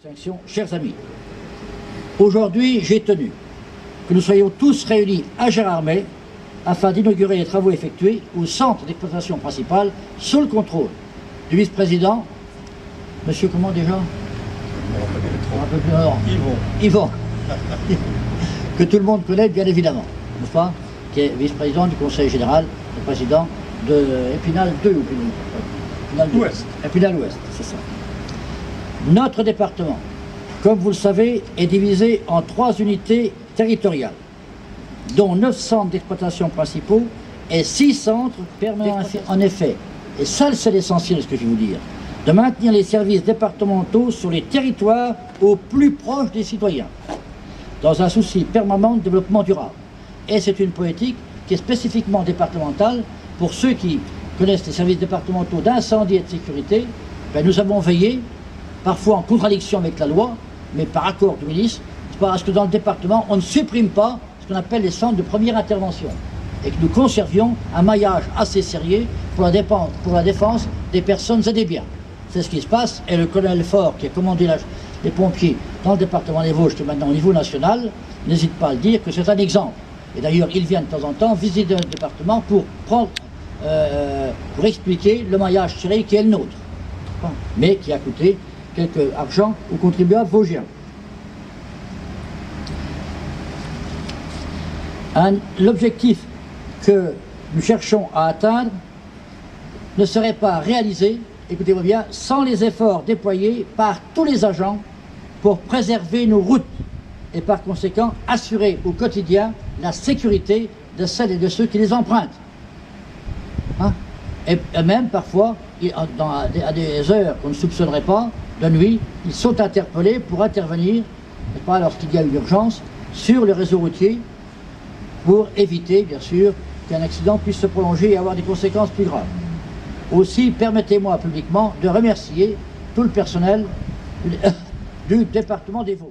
Distinction, chers amis, aujourd'hui j'ai tenu que nous soyons tous réunis à Gérardmer afin d'inaugurer les travaux effectués au centre d'exploitation principale sous le contrôle du vice-président, monsieur comment déjà? Un peu plus nord. Yvon. Que tout le monde connaît bien évidemment, n'est-ce pas? Qui est vice-président du Conseil général, le président de Épinal 2 ou Épinal Ouest. Épinal Ouest, c'est ça. Notre département, comme vous le savez, est divisé en 3 unités territoriales, dont 9 centres d'exploitation principaux et 6 centres permettant en effet, et ça c'est l'essentiel de ce que je vais vous dire, de maintenir les services départementaux sur les territoires au plus proche des citoyens, dans un souci permanent de développement durable. Et c'est une politique qui est spécifiquement départementale. Pour ceux qui connaissent les services départementaux d'incendie et de sécurité, ben nous avons veillé, parfois en contradiction avec la loi, mais par accord du ministre, parce que dans le département, on ne supprime pas ce qu'on appelle les centres de première intervention, et que nous conservions un maillage assez sérieux pour la défense des personnes et des biens. C'est ce qui se passe, et le colonel Faure, qui a commandé les pompiers dans le département des Vosges, maintenant au niveau national, n'hésite pas à le dire que c'est un exemple. Et d'ailleurs, il vient de temps en temps visiter le département pour expliquer le maillage serré qui est le nôtre, mais qui a coûté quelque argent aux contribuables vosgiens. L'objectif que nous cherchons à atteindre ne serait pas réalisé, écoutez-moi bien, sans les efforts déployés par tous les agents pour préserver nos routes et par conséquent assurer au quotidien la sécurité de celles et de ceux qui les empruntent. Et même parfois, à des heures qu'on ne soupçonnerait pas, de nuit, ils sont interpellés pour intervenir, pas lorsqu'il y a une urgence, sur le réseau routier pour éviter, bien sûr, qu'un accident puisse se prolonger et avoir des conséquences plus graves. Aussi, permettez-moi publiquement de remercier tout le personnel du département des Vosges.